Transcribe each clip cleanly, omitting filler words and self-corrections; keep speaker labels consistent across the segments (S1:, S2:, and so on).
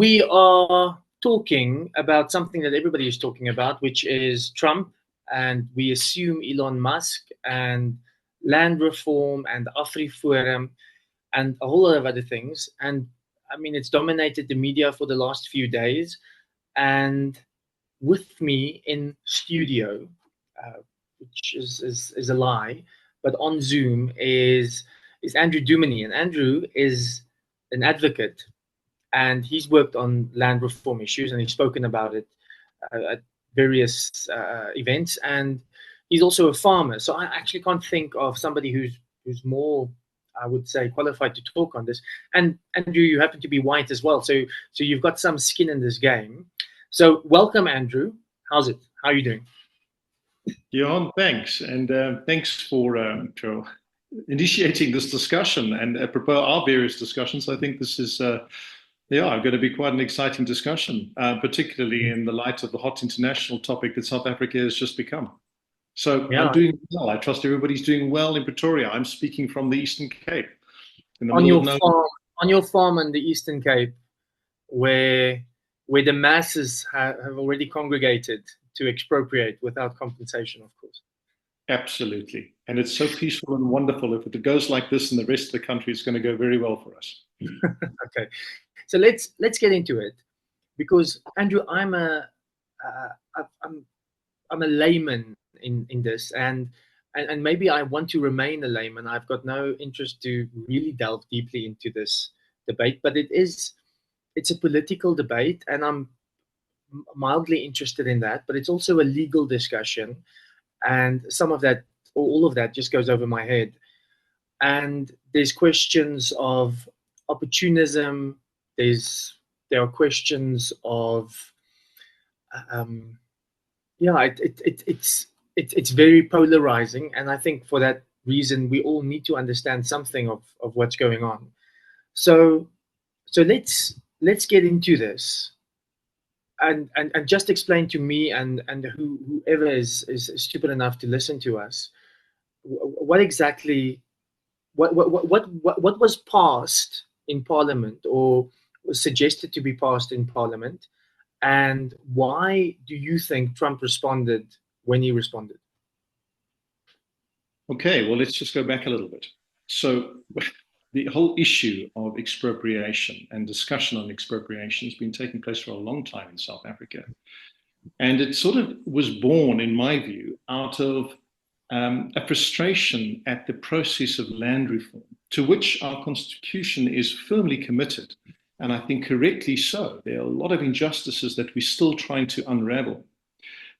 S1: We are talking about something that everybody is talking about, which is Trump, and we assume Elon Musk and land reform and AfriForum and a whole lot of other things. And I mean, it's dominated the media for the last few days. And with me in studio, which is a lie, but on Zoom is Andrew Duminy, and Andrew is an advocate, and he's worked on land reform issues, and he's spoken about it at various events, and he's also a farmer. So I actually can't think of somebody who's more, I would say, qualified to talk on this. And Andrew, you happen to be white as well, so you've got some skin in this game. So welcome, Andrew. How's it? How are you doing?
S2: Johan, thanks. And thanks for initiating this discussion and apropos our various discussions. I think this is, going to be quite an exciting discussion, particularly in the light of the hot international topic that South Africa has just become. So yeah. I'm doing well. I trust everybody's doing well in Pretoria. I'm speaking from the Eastern Cape.
S1: On your farm in the Eastern Cape, where the masses have already congregated to expropriate without compensation, of course.
S2: Absolutely. And it's so peaceful and wonderful. If it goes like this in the rest of the country, it's going to go very well for us.
S1: Okay. So let's get into it, because Andrew, I'm a layman in this, and maybe I want to remain a layman. I've got no interest to really delve deeply into this debate, but it's a political debate, and I'm mildly interested in that, but it's also a legal discussion, and some of that, or all of that, just goes over my head. And there's questions of opportunism. There are questions of it's very polarizing, and I think for that reason we all need to understand something of what's going on. So let's get into this, and just explain to me and whoever is stupid enough to listen to us, what exactly what was passed in Parliament, or was suggested to be passed in Parliament, and why do you think Trump responded when he responded?
S2: Okay, well, let's just go back a little bit. So the whole issue of expropriation and discussion on expropriation has been taking place for a long time in South Africa. And it sort of was born, in my view, out of a frustration at the process of land reform, to which our constitution is firmly committed. And I think correctly so. There are a lot of injustices that we're still trying to unravel.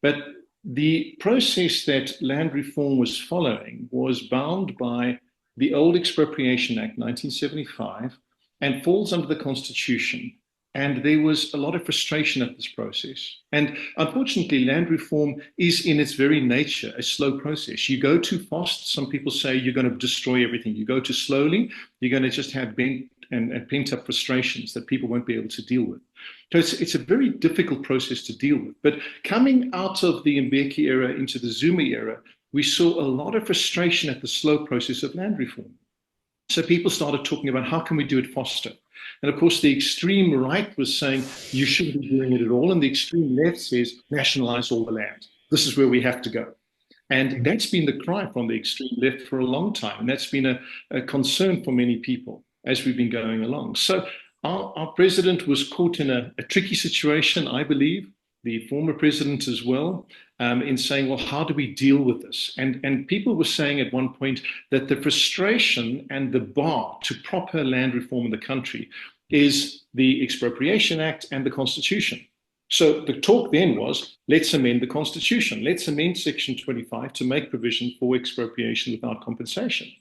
S2: But the process that land reform was following was bound by the old Expropriation Act 1975 and falls under the Constitution. And there was a lot of frustration at this process. And unfortunately, land reform is in its very nature a slow process. You go too fast, some people say you're going to destroy everything. You go too slowly, you're going to just have pent up frustrations that people won't be able to deal with. So it's a very difficult process to deal with. But coming out of the Mbeki era into the Zuma era, we saw a lot of frustration at the slow process of land reform. So people started talking about how can we do it faster? And of course, the extreme right was saying you shouldn't be doing it at all. And the extreme left says nationalize all the land. This is where we have to go. And that's been the cry from the extreme left for a long time. And that's been a concern for many people as we've been going along. So our president was caught in a tricky situation, I believe, the former president as well, in saying, well, how do we deal with this? And people were saying at one point that the frustration and the bar to proper land reform in the country is the Expropriation Act and the Constitution. So the talk then was, let's amend the Constitution. Let's amend Section 25 to make provision for expropriation without compensation.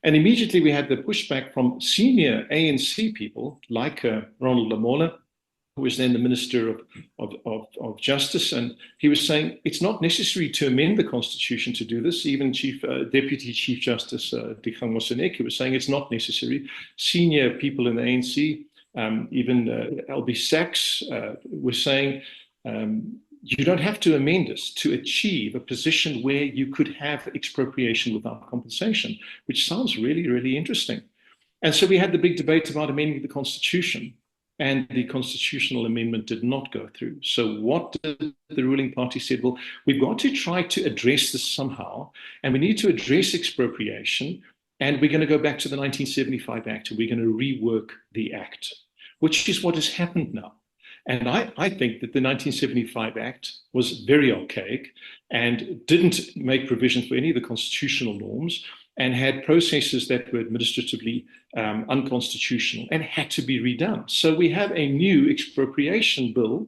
S2: And immediately we had the pushback from senior ANC people like Ronald Lamola, who was then the Minister of Justice, and he was saying it's not necessary to amend the Constitution to do this. Even Deputy Chief Justice Dikgang Moseneke was saying it's not necessary. Senior people in the ANC, even LB Sachs, were saying you don't have to amend this to achieve a position where you could have expropriation without compensation, which sounds really, really interesting. And so we had the big debate about amending the Constitution. and the constitutional amendment did not go through. So what did the ruling party said? Well, we've got to try to address this somehow, and we need to address expropriation, and we're going to go back to the 1975 Act, and we're going to rework the Act, which is what has happened now. And I think that the 1975 Act was very archaic and didn't make provision for any of the constitutional norms, and had processes that were administratively unconstitutional and had to be redone. So we have a new expropriation bill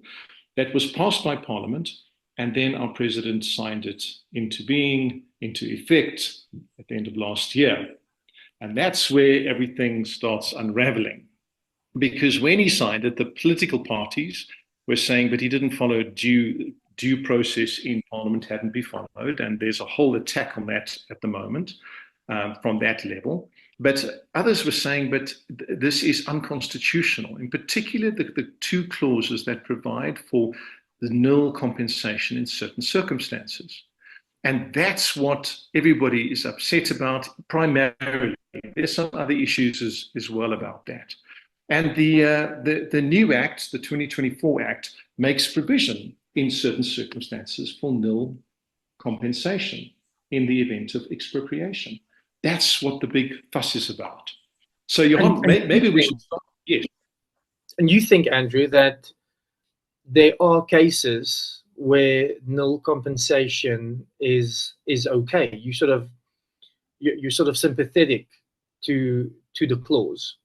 S2: that was passed by Parliament, and then our president signed it into being, into effect at the end of last year. And that's where everything starts unraveling. Because when he signed it, the political parties were saying, but he didn't follow due process in Parliament, hadn't been followed, and there's a whole attack on that at the moment. From that level. But others were saying, but this is unconstitutional, in particular the two clauses that provide for the nil compensation in certain circumstances. And that's what everybody is upset about primarily. There's some other issues as well about that. And the new Act, the 2024 Act, makes provision in certain circumstances for nil compensation in the event of expropriation. That's what the big fuss is about. So, Johan, maybe we should start. Yes.
S1: And you think, Andrew, that there are cases where nil compensation is okay? You're sort of sympathetic to the clause.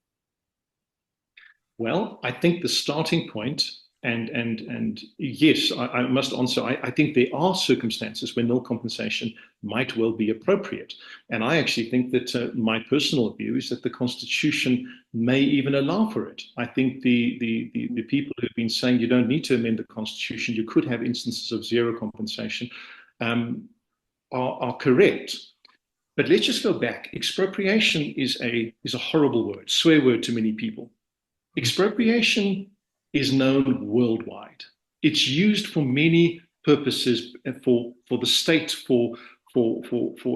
S2: Well, I think the starting point, and yes, I must answer, I think there are circumstances where nil compensation might well be appropriate. And I actually think that my personal view is that the Constitution may even allow for it. I think the people who've been saying you don't need to amend the Constitution, you could have instances of zero compensation, are correct. But let's just go back. Expropriation is a horrible word, swear word to many people. Expropriation is known worldwide. It's used for many purposes, for the state, for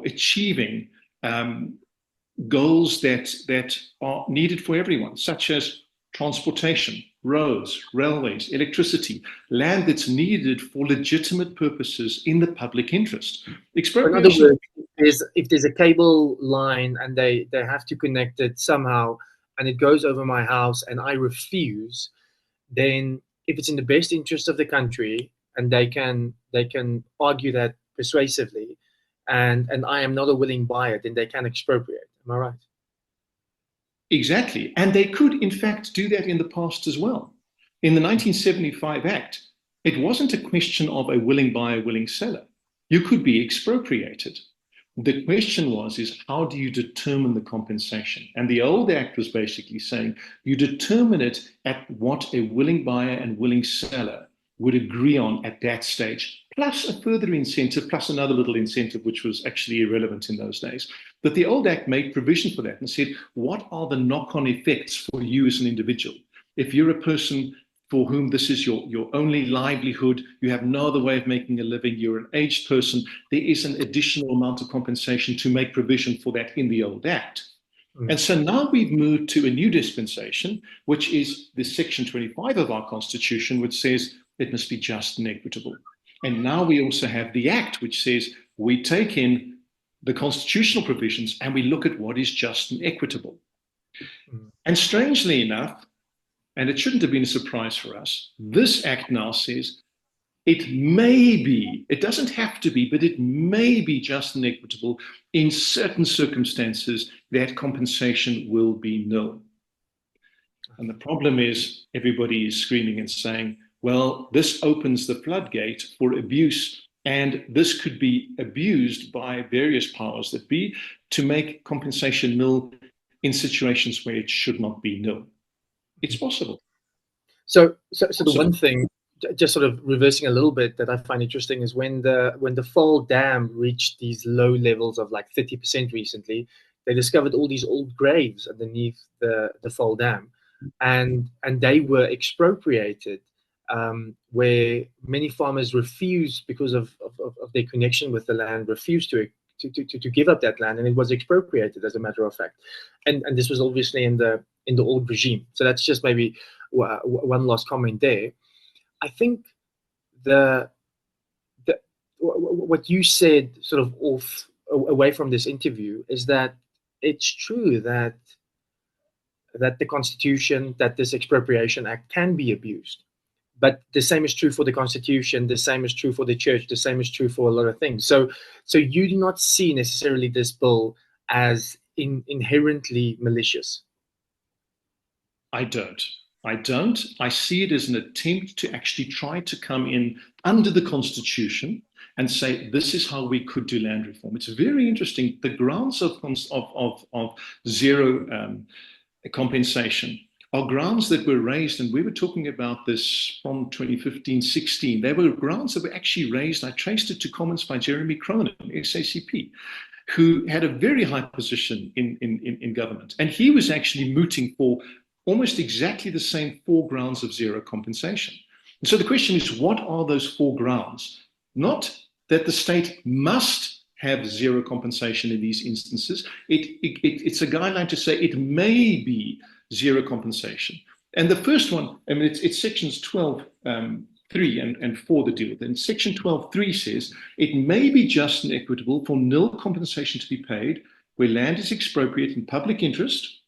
S2: achieving goals that are needed for everyone, such as transportation, roads, railways, electricity, land that's needed for legitimate purposes in the public interest.
S1: Expropriation. In other words, if there's a cable line and they have to connect it somehow, and it goes over my house and I refuse, then if it's in the best interest of the country and they can argue that persuasively, and I am not a willing buyer, then they can expropriate. Am I right?
S2: Exactly. And they could, in fact, do that in the past as well. In the 1975 Act, it wasn't a question of a willing buyer, willing seller. You could be expropriated. The question is how do you determine the compensation? And the old Act was basically saying you determine it at what a willing buyer and willing seller would agree on at that stage, plus a further incentive, plus another little incentive, which was actually irrelevant in those days. But the old Act made provision for that and said, what are the knock-on effects for you as an individual? If you're a person for whom this is your only livelihood, you have no other way of making a living, you're an aged person, there is an additional amount of compensation to make provision for that in the old Act. And so now we've moved to a new dispensation, which is the Section 25 of our Constitution, which says it must be just and equitable. And now we also have the Act, which says we take in the constitutional provisions and we look at what is just and equitable. And strangely enough, and it shouldn't have been a surprise for us, this Act now says it may be, it doesn't have to be, but it may be just and equitable in certain circumstances that compensation will be nil. And the problem is everybody is screaming and saying, well, this opens the floodgate for abuse, and this could be abused by various powers that be to make compensation nil in situations where it should not be nil. It's possible.
S1: So the one thing, just sort of reversing a little bit, that I find interesting is when the Fall Dam reached these low levels of like 30% recently, they discovered all these old graves underneath the Fall Dam, and they were expropriated, where many farmers refused, because of their connection with the land, refused to give up that land, and it was expropriated as a matter of fact. And this was obviously in the old regime. So that's just maybe one last comment there. I think the what you said sort of away from this interview is that it's true that the Constitution, that this Expropriation Act can be abused. But the same is true for the Constitution, the same is true for the church, the same is true for a lot of things. So you do not see necessarily this bill as inherently malicious.
S2: I don't. I see it as an attempt to actually try to come in under the Constitution and say, this is how we could do land reform. It's very interesting. The grounds of zero compensation are grounds that were raised, and we were talking about this from 2015-16. They were grounds that were actually raised. I traced it to comments by Jeremy Cronin, SACP, who had a very high position in government. And he was actually mooting for almost exactly the same 4 grounds of zero compensation. And so the question is, what are those 4 grounds? Not that the state must have zero compensation in these instances. It's a guideline to say it may be zero compensation. And the first one, I mean, it's sections 12.3 and 4 that deal with it. And section 12.3 says it may be just and equitable for nil compensation to be paid where land is expropriated in public interest,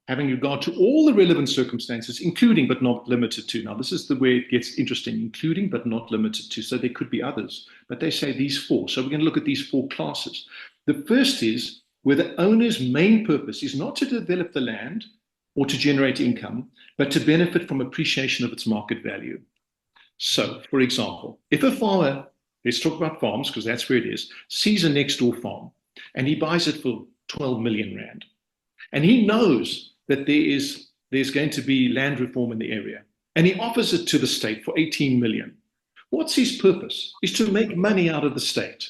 S2: having regard to all the relevant circumstances, including but not limited to. Now, this is where it gets interesting, including but not limited to. So there could be others, but they say these 4. So we're going to look at these 4 classes. The first is where the owner's main purpose is not to develop the land or to generate income, but to benefit from appreciation of its market value. So, for example, if a farmer, let's talk about farms because that's where it is, sees a next door farm and he buys it for 12 million rand, and he knows that there's going to be land reform in the area, and he offers it to the state for 18 million. What's his purpose? Is to make money out of the state.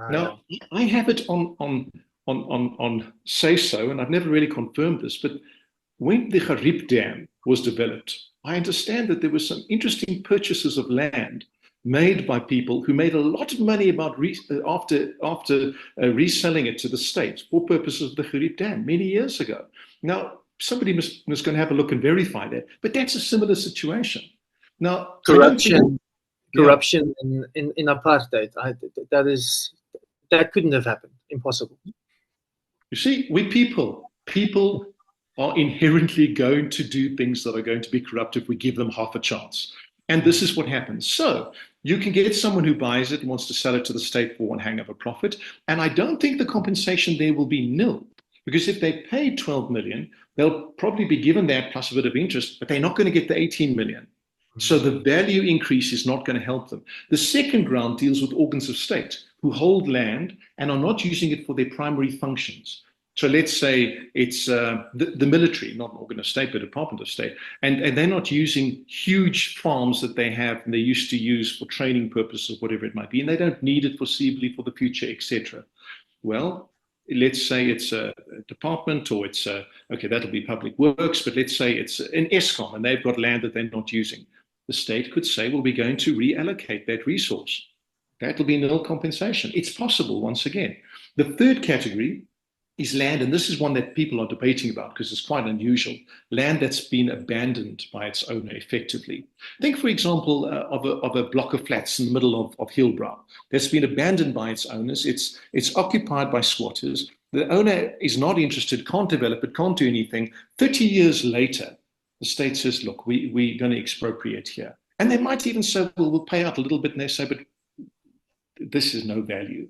S2: Now, I have it on say so, and I've never really confirmed this, but when the Gariep Dam was developed, I understand that there were some interesting purchases of land made by people who made a lot of money after reselling it to the state for purposes of the Gariep Dam many years ago. Now, somebody was going to have a look and verify that, but that's a similar situation. Now,
S1: corruption in apartheid, that couldn't have happened. Impossible.
S2: You see, we people are inherently going to do things that are going to be corrupt if we give them half a chance. And this is what happens. So you can get someone who buys it and wants to sell it to the state for one hang of a profit. And I don't think the compensation there will be nil, because if they pay 12 million, they'll probably be given that plus a bit of interest, but they're not going to get the 18 million. So the value increase is not going to help them. The second ground deals with organs of state who hold land and are not using it for their primary functions. So let's say it's the military, not an organ of state, but Department of State, and they're not using huge farms that they have and they used to use for training purposes, whatever it might be, and they don't need it foreseeably for the future, etc. Well, let's say it's a department, or it's okay, that'll be public works, but let's say it's an ESCOM and they've got land that they're not using. The state could say, well, we're going to reallocate that resource. That'll be nil compensation. It's possible, once again. The third category is land, and this is one that people are debating about because it's quite unusual, land that's been abandoned by its owner effectively. Think, for example, of a block of flats in the middle of Hillbrow that's been abandoned by its owners. It's occupied by squatters. The owner is not interested, can't develop it, can't do anything. 30 years later, the state says, look, we're going to expropriate here. And they might even say, well, we'll pay out a little bit, and they say, but this is no value.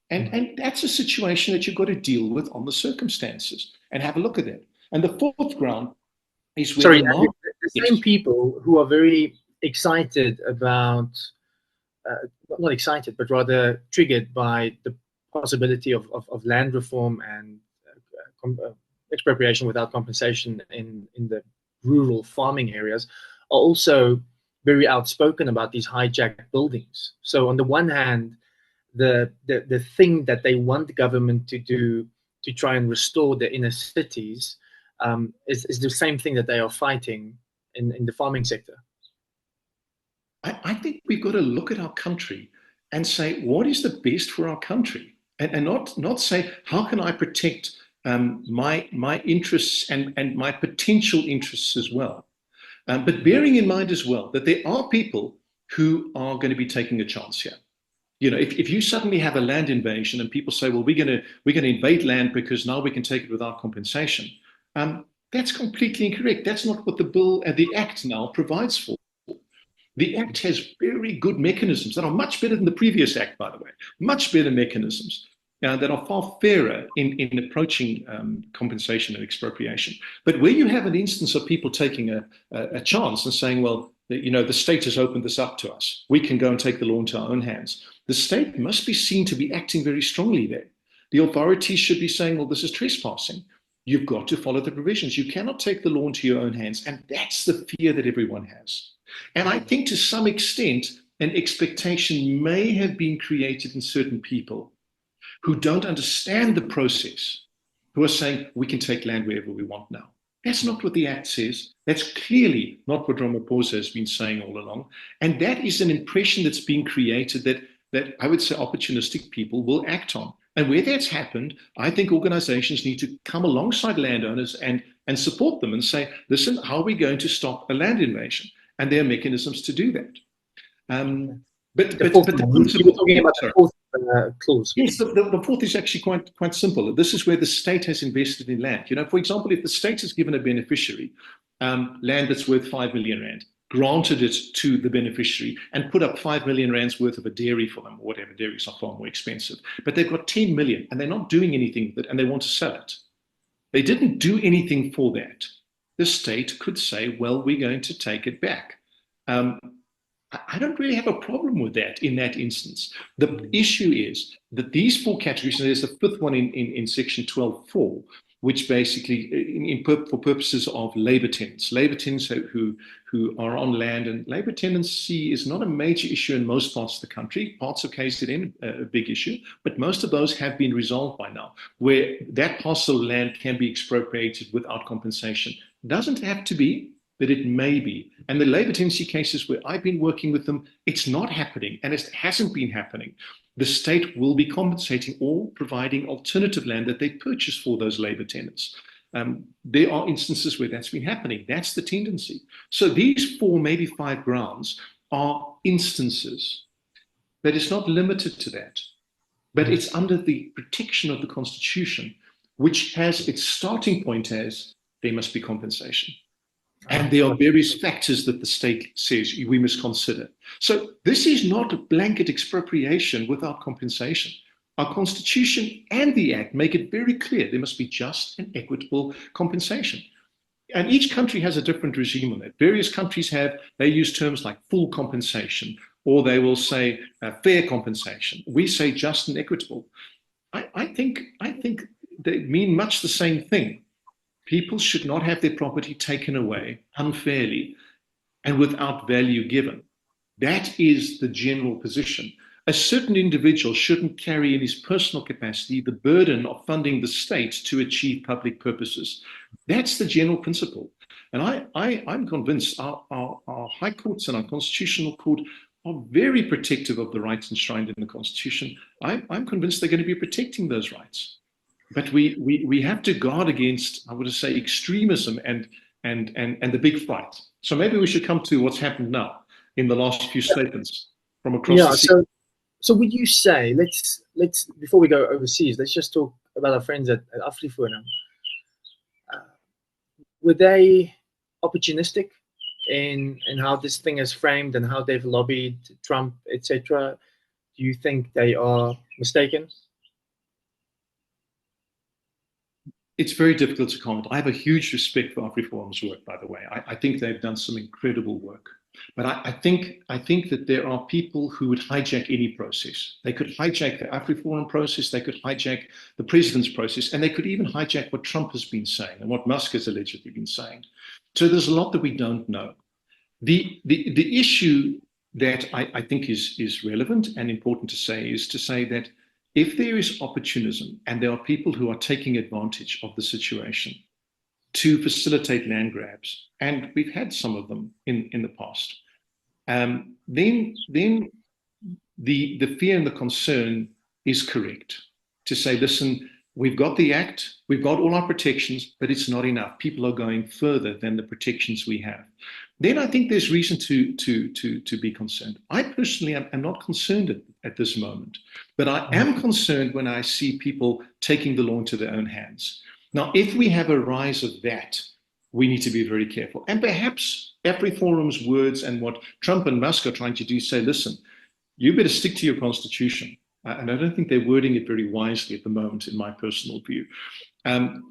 S2: And that's a situation that you've got to deal with on the circumstances and have a look at it. And the fourth ground is where
S1: the same people who are very excited about, not excited, but rather triggered by the possibility of land reform and expropriation without compensation in the rural farming areas are also very outspoken about these hijacked buildings. So on the one hand, the thing that they want the government to do to try and restore the inner cities is the same thing that they are fighting in the farming sector.
S2: I think we've got to look at our country and say, what is the best for our country? And not say, how can I protect my interests and my potential interests as well? But bearing in mind as well that there are people who are going to be taking a chance here. If you suddenly have a land invasion and people say, well, we're going to invade land because now we can take it without compensation, that's completely incorrect. That's not what the bill and the Act now provides for. The Act has very good mechanisms that are much better than the previous Act, by the way, much better mechanisms that are far fairer in approaching compensation and expropriation. But where you have an instance of people taking a chance and saying, well, the state has opened this up to us, we can go and take the law into our own hands, the state must be seen to be acting very strongly there. The authorities should be saying, well, this is trespassing. You've got to follow the provisions. You cannot take the law into your own hands. And that's the fear that everyone has. And I think to some extent, an expectation may have been created in certain people who don't understand the process, who are saying, we can take land wherever we want now. That's not what the Act says. That's clearly not what Ramaphosa has been saying all along. And that is an impression that's being created that I would say opportunistic people will act on. And where that's happened, I think organizations need to come alongside landowners and support them and say, listen, how are we going to stop a land invasion? And there are mechanisms to do that. But the
S1: you were talking about the fourth clause.
S2: Yes, the fourth is actually quite simple. This is where the state has invested in land. For example, if the state has given a beneficiary land that's worth 5 million rand, granted it to the beneficiary, and put up 5 million rands worth of a dairy for them, or whatever, dairies are far more expensive, but they've got 10 million and they're not doing anything with it and they want to sell it. They didn't do anything for that. The state could say, well, we're going to take it back. I don't really have a problem with that in that instance. The issue is that these four categories, and there's a fifth one in section 12.4, which basically, for purposes of labor tenants who are on land, and labor tenancy is not a major issue in most parts of the country. Parts of KZN, a big issue, but most of those have been resolved by now, where that parcel of land can be expropriated without compensation. Doesn't have to be, but it may be. And the labor tenancy cases where I've been working with them, it's not happening, and it hasn't been happening. The state will be compensating or providing alternative land that they purchase for those labor tenants. There are instances where that's been happening. That's the tendency. So these 4, maybe 5 grounds are instances, but it's not limited to that. But it's under the protection of the Constitution, which has its starting point as there must be compensation. And there are various factors that the state says we must consider. So this is not a blanket expropriation without compensation. Our Constitution and the Act make it very clear there must be just and equitable compensation. And each country has a different regime on that. Various countries they use terms like full compensation, or they will say fair compensation. We say just and equitable. I think they mean much the same thing. People should not have their property taken away unfairly and without value given. That is the general position. A certain individual shouldn't carry in his personal capacity the burden of funding the state to achieve public purposes. That's the general principle. And I'm convinced our high courts and our constitutional court are very protective of the rights enshrined in the Constitution. I'm convinced they're going to be protecting those rights. But we have to guard against, I would say, extremism and the big fight. So maybe we should come to what's happened now in the last few statements from across the sea.
S1: So would you say, let's before we go overseas, let's just talk about our friends at AfriForum. Were they opportunistic in how this thing is framed and how they've lobbied Trump, etc.? Do you think they are mistaken?
S2: It's very difficult to comment. I have a huge respect for AfriForum's work, by the way. I think they've done some incredible work. But I think that there are people who would hijack any process. They could hijack the AfriForum process, they could hijack the president's process, and they could even hijack what Trump has been saying and what Musk has allegedly been saying. So there's a lot that we don't know. The issue that I think is relevant and important to say is to say that if there is opportunism and there are people who are taking advantage of the situation to facilitate land grabs, and we've had some of them in the past, then the fear and the concern is correct to say, listen, we've got the act, we've got all our protections, but it's not enough. People are going further than the protections we have. Then I think there's reason to be concerned. I personally am not concerned at this moment, but I am concerned when I see people taking the law into their own hands. Now, if we have a rise of that, we need to be very careful. And perhaps AfriForum's words and what Trump and Musk are trying to do say, listen, you better stick to your constitution. And I don't think they're wording it very wisely at the moment, in my personal view.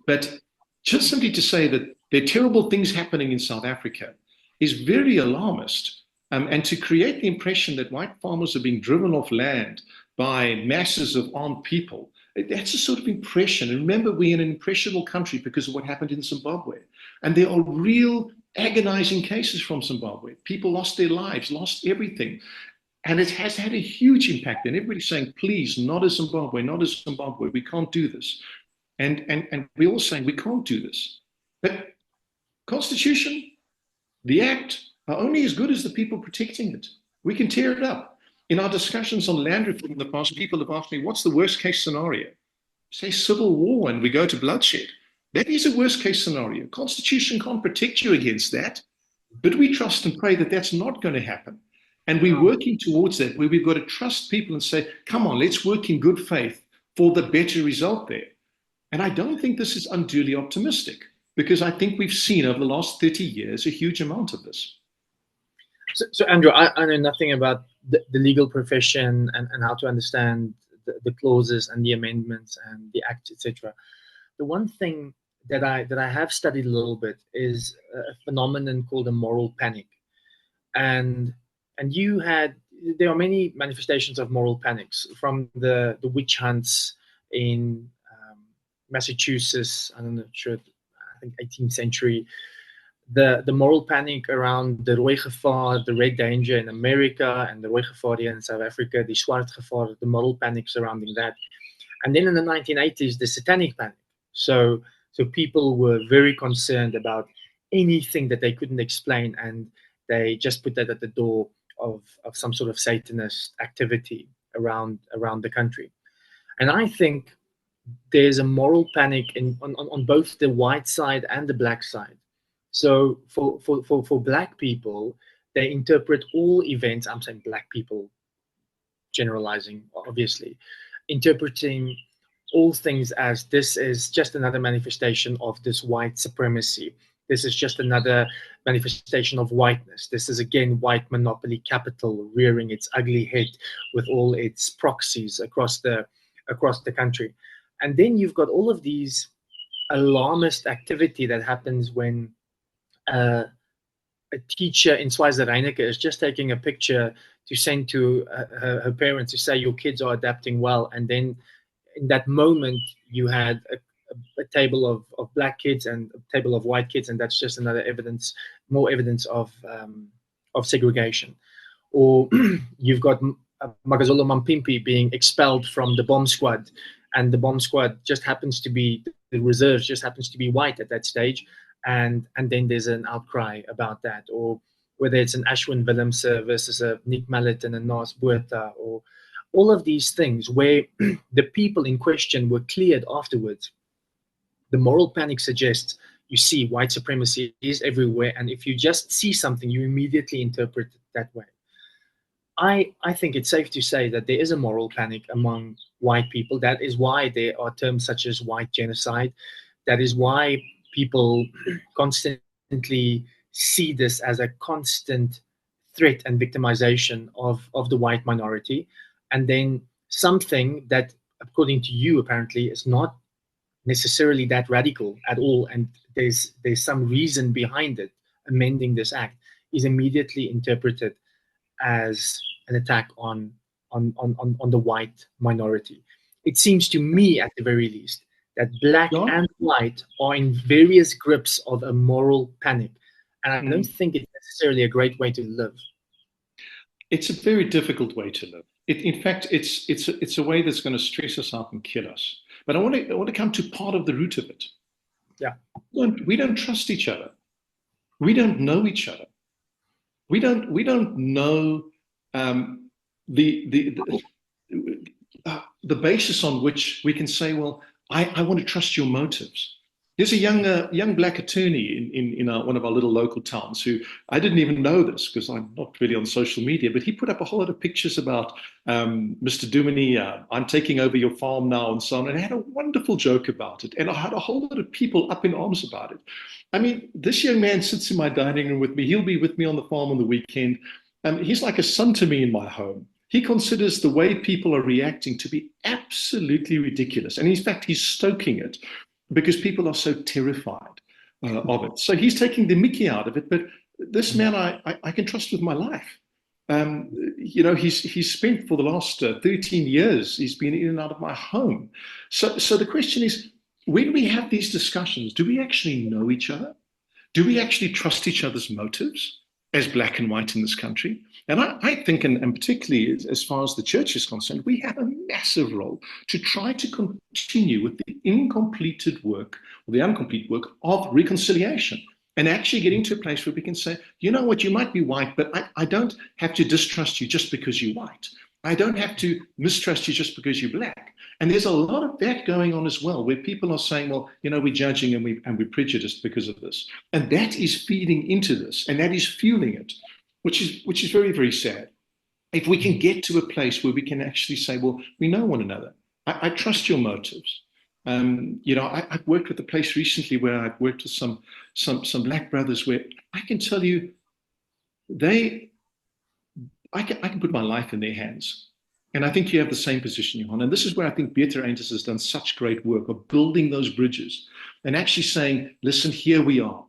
S2: But just simply to say that there are terrible things happening in South Africa is very alarmist. And to create the impression that white farmers are being driven off land by masses of armed people, that's a sort of impression. And remember, we're in an impressionable country because of what happened in Zimbabwe. And there are real agonizing cases from Zimbabwe. People lost their lives, lost everything. And it has had a huge impact. And everybody's saying, please, not as Zimbabwe, not as Zimbabwe. We can't do this. And we're all saying we can't do this. But Constitution, the Act, are only as good as the people protecting it. We can tear it up. In our discussions on land reform in the past, people have asked me, what's the worst case scenario? Say civil war and we go to bloodshed. That is a worst case scenario. Constitution can't protect you against that. But we trust and pray that that's not going to happen. And we're working towards that, where we've got to trust people and say, come on, let's work in good faith for the better result there. And I don't think this is unduly optimistic, because I think we've seen over the last 30 years a huge amount of this.
S1: So Andrew, I know nothing about the legal profession and how to understand the clauses and the amendments and the acts, etc. The one thing that I have studied a little bit is a phenomenon called a moral panic. And there are many manifestations of moral panics, from the witch hunts in Massachusetts, I'm not sure, I think 18th century, the moral panic around the rooi gevaar, the red danger in America, and the rooi gevaar here in South Africa, the swart gevaar, the moral panic surrounding that. And then in the 1980s, the satanic panic. So people were very concerned about anything that they couldn't explain, and they just put that at the door of some sort of Satanist activity around the country. And I think there's a moral panic on both the white side and the black side. So for black people, they interpret all events, I'm saying black people, generalizing, obviously, interpreting all things as this is just another manifestation of this white supremacy. This is just another manifestation of whiteness. This is, again, white monopoly capital rearing its ugly head with all its proxies across the country. And then you've got all of these alarmist activity that happens when a teacher in Schweizer is just taking a picture to send to her parents to say your kids are adapting well. And then in that moment, you had a table of black kids and a table of white kids, and that's just another more evidence of segregation. Or you've got Magazolo Mampimpi being expelled from the bomb squad, and the bomb squad just happens to be, the reserves just happens to be white at that stage, and then there's an outcry about that. Or whether it's an Ashwin Willemse versus a Nick Mallet and a Nas Botha, or all of these things where the people in question were cleared afterwards. The moral panic suggests, you see, white supremacy is everywhere, and if you just see something, you immediately interpret it that way. I think it's safe to say that there is a moral panic among white people. That is why there are terms such as white genocide. That is why people constantly see this as a constant threat and victimization of the white minority. And then something that, according to you, apparently is not necessarily that radical at all, and there's some reason behind it, amending this act, is immediately interpreted as an attack on the white minority. It seems to me, at the very least, that black and white are in various grips of a moral panic, and I don't think it's necessarily a great way to live.
S2: It's a very difficult way to live. In fact, it's a way that's going to stress us out and kill us. But I want to come to part of the root of it.
S1: Yeah,
S2: we don't trust each other. We don't know each other. We don't know the basis on which we can say, well, I want to trust your motives. There's a young black attorney in one of our little local towns who I didn't even know this because I'm not really on social media, but he put up a whole lot of pictures about Mr. Duminy, I'm taking over your farm now and so on, and I had a wonderful joke about it. And I had a whole lot of people up in arms about it. I mean, this young man sits in my dining room with me. He'll be with me on the farm on the weekend. He's like a son to me in my home. He considers the way people are reacting to be absolutely ridiculous. And in fact, he's stoking it because people are so terrified of it. So he's taking the mickey out of it. But this man, I can trust with my life. He's spent for the last 13 years, he's been in and out of my home. So the question is, when we have these discussions, do we actually know each other? Do we actually trust each other's motives as black and white in this country? And I think, and particularly as far as the church is concerned, we have a massive role to try to continue with the incompleted work, or the incomplete work of reconciliation, and actually getting to a place where we can say, you know what, you might be white, but I don't have to distrust you just because you're white. I don't have to mistrust you just because you're black. And there's a lot of that going on as well, where people are saying, well, we're judging and we're prejudiced because of this. And that is feeding into this, and that is fueling it, which is very, very sad. If we can get to a place where we can actually say, well, we know one another. I trust your motives. I've worked with a place recently where I've worked with some black brothers where I can tell you I can put my life in their hands. And I think you have the same position, Johan. And this is where I think Beter Eintjes has done such great work of building those bridges and actually saying, listen, here we are.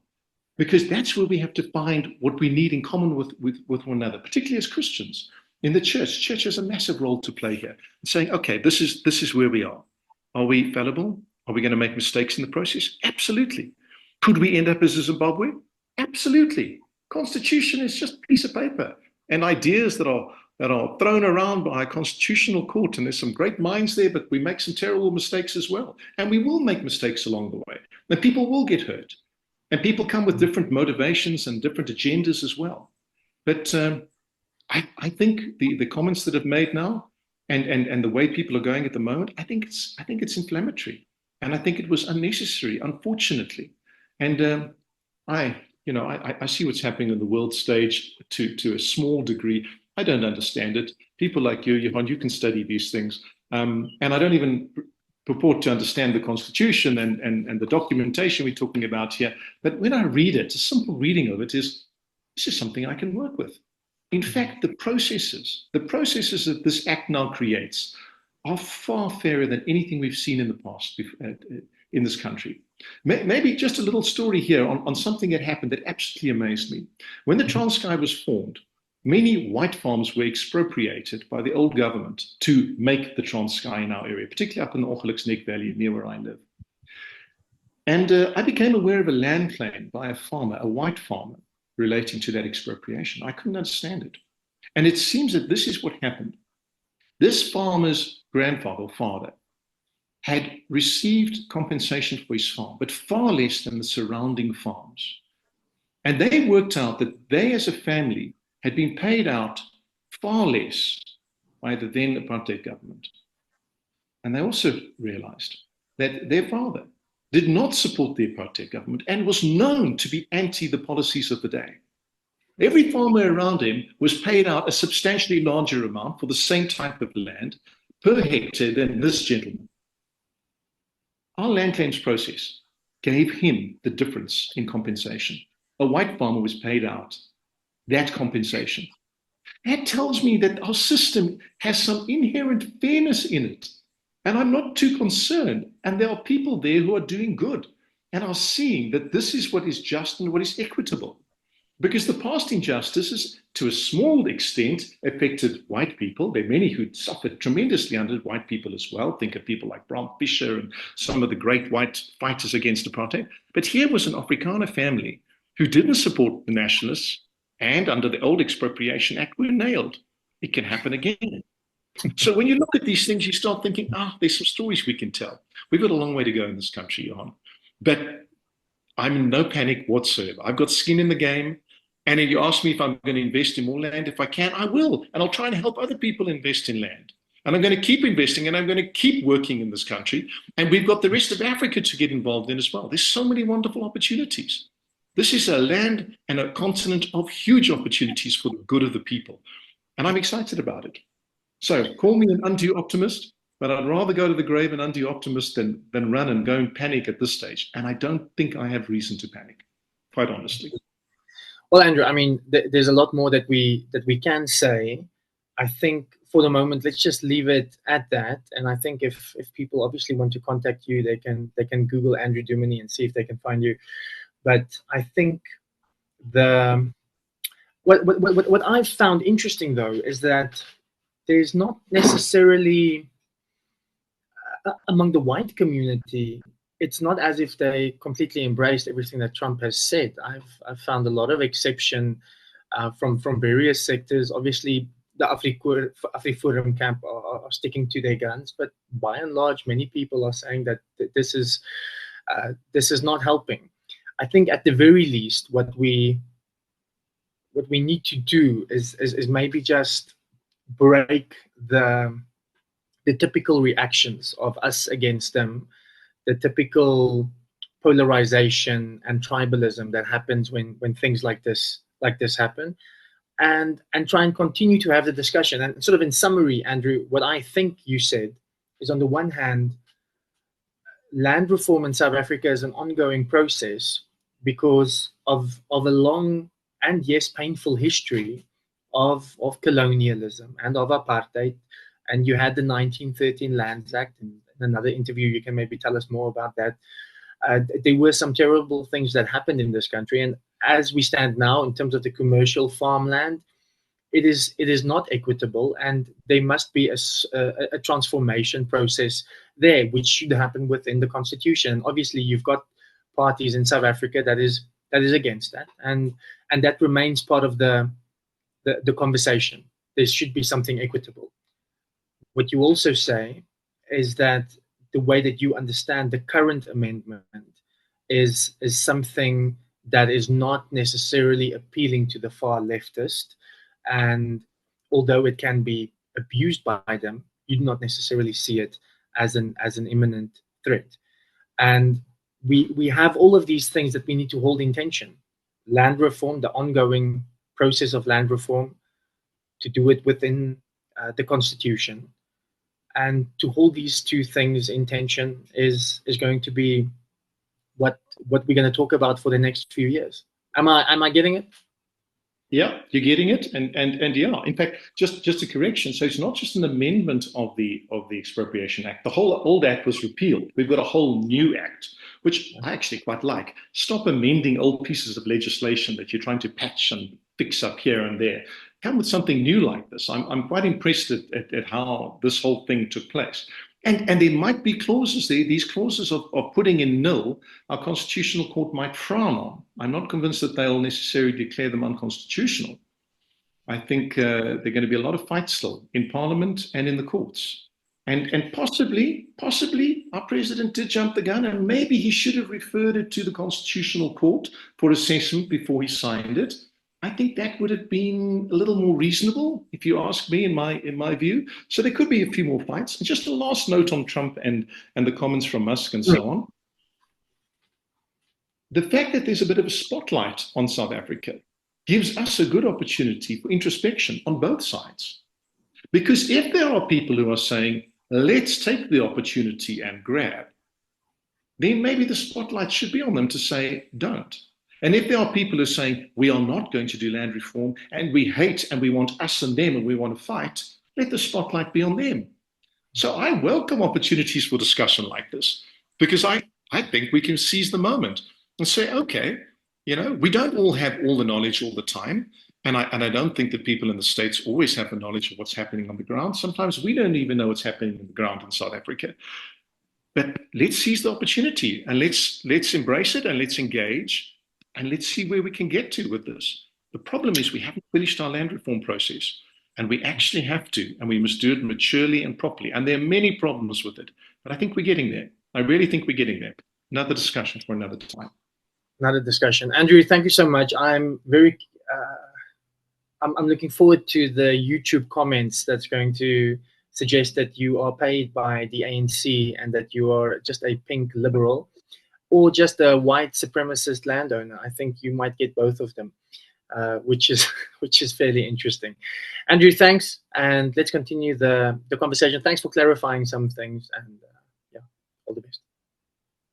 S2: Because that's where we have to find what we need in common with one another, particularly as Christians. In the church, church has a massive role to play here. Saying, okay, this is where we are. Are we fallible? Are we going to make mistakes in the process? Absolutely. Could we end up as a Zimbabwe? Absolutely. Constitution is just a piece of paper. And ideas that are thrown around by a constitutional court, and there's some great minds there, but we make some terrible mistakes as well. And we will make mistakes along the way. And people will get hurt. And people come with different motivations and different agendas as well. But I think the comments that have made now and the way people are going at the moment, I think it's inflammatory. And I think it was unnecessary, unfortunately. And I see what's happening on the world stage to a small degree. I don't understand it. People like you, Johan, you can study these things. And I don't even purport to understand the Constitution and the documentation we're talking about here. But when I read it, a simple reading of it is, this is something I can work with. In fact, the processes that this act now creates are far fairer than anything we've seen in the past in this country. Maybe just a little story here on something that happened that absolutely amazed me. When the Transkei was formed, many white farms were expropriated by the old government to make the Transkei in our area, particularly up in the Ongeluksnek Valley near where I live. And I became aware of a land claim by a farmer, a white farmer, relating to that expropriation. I couldn't understand it. And it seems that this is what happened. This farmer's grandfather or father had received compensation for his farm, but far less than the surrounding farms. And they worked out that they as a family had been paid out far less by the then apartheid government. And they also realized that their father did not support the apartheid government and was known to be anti the policies of the day. Every farmer around him was paid out a substantially larger amount for the same type of land per hectare than this gentleman. Our land claims process gave him the difference in compensation. A white farmer was paid out that compensation. That tells me that our system has some inherent fairness in it. And I'm not too concerned. And there are people there who are doing good and are seeing that this is what is just and what is equitable. Because the past injustices, to a small extent, affected white people. There are many who suffered tremendously under white people as well. Think of people like Bram Fischer and some of the great white fighters against apartheid. But here was an Afrikaner family who didn't support the nationalists and under the old Expropriation Act were nailed. It can happen again. So when you look at these things, you start thinking, there's some stories we can tell. We've got a long way to go in this country, Johan. But I'm in no panic whatsoever. I've got skin in the game. And if you ask me if I'm going to invest in more land, if I can, I will. And I'll try and help other people invest in land. And I'm going to keep investing, and I'm going to keep working in this country. And we've got the rest of Africa to get involved in as well. There's so many wonderful opportunities. This is a land and a continent of huge opportunities for the good of the people. And I'm excited about it. So call me an undue optimist, but I'd rather go to the grave an undue optimist than run and go and panic at this stage. And I don't think I have reason to panic, quite honestly.
S1: Well, Andrew, I mean, there's a lot more that we can say. I think for the moment, let's just leave it at that. And I think if people obviously want to contact you, they can Google Andrew Duminy and see if they can find you. But I think what I've found interesting though is that there's not necessarily among the white community, it's not as if they completely embraced everything that Trump has said. I've found a lot of exception from various sectors. Obviously, the AfriForum camp are sticking to their guns, but by and large, many people are saying that this is not helping. I think at the very least, what we need to do is maybe just break the typical reactions of us against them, the typical polarization and tribalism that happens when things like this happen, and try and continue to have the discussion. And sort of in summary, Andrew, what I think you said is, on the one hand, land reform in South Africa is an ongoing process because of a long and yes painful history of colonialism and of apartheid. And you had the 1913 Lands Act. In another interview, you can maybe tell us more about that. There were some terrible things that happened in this country. And as we stand now, in terms of the commercial farmland, it is not equitable. And there must be a transformation process there, which should happen within the constitution. Obviously, you've got parties in South Africa that is against that. And that remains part of the conversation. There should be something equitable. What you also say is that the way that you understand the current amendment is something that is not necessarily appealing to the far leftist, and although it can be abused by them, you do not necessarily see it as an imminent threat. And we have all of these things that we need to hold in tension: land reform, the ongoing process of land reform, to do it within the constitution. And to hold these two things in tension is going to be what we're going to talk about for the next few years. Am I getting it?
S2: Yeah, you're getting it, and yeah. In fact, just a correction. So it's not just an amendment of the Expropriation Act. The whole old act was repealed. We've got a whole new act, which I actually quite like. Stop amending old pieces of legislation that you're trying to patch and fix up here and there. Come with something new like this. I'm quite impressed at how this whole thing took place. And there might be clauses there, these clauses of putting in nil, our constitutional court might frown on. I'm not convinced that they'll necessarily declare them unconstitutional. I think there are going to be a lot of fights still in Parliament and in the courts. And possibly our president did jump the gun, and maybe he should have referred it to the Constitutional Court for assessment before he signed it. I think that would have been a little more reasonable, if you ask me, in my view. So there could be a few more fights. And just a last note on Trump and the comments from Musk and so on. The fact that there's a bit of a spotlight on South Africa gives us a good opportunity for introspection on both sides. Because if there are people who are saying, let's take the opportunity and grab, then maybe the spotlight should be on them to say, don't. And if there are people who are saying, we are not going to do land reform, and we hate, and we want us and them, and we want to fight, let the spotlight be on them. So I welcome opportunities for discussion like this, because I think we can seize the moment and say, okay, we don't all have all the knowledge all the time. And I don't think that people in the States always have the knowledge of what's happening on the ground. Sometimes we don't even know what's happening on the ground in South Africa. But let's seize the opportunity, and let's embrace it, and let's engage. And let's see where we can get to with this. The problem is we haven't finished our land reform process, and we actually have to, and we must do it maturely and properly. And there are many problems with it, but I think we're getting there. I really think we're getting there. Another discussion for another time.
S1: Another discussion. Andrew, thank you so much. I'm I'm looking forward to the YouTube comments that's going to suggest that you are paid by the ANC and that you are just a pink liberal or just a white supremacist landowner. I think you might get both of them, which is which is fairly interesting. Andrew, thanks, and let's continue the conversation. Thanks for clarifying some things, and yeah, all the best.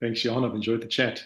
S2: Thanks, Johan. I've enjoyed the chat.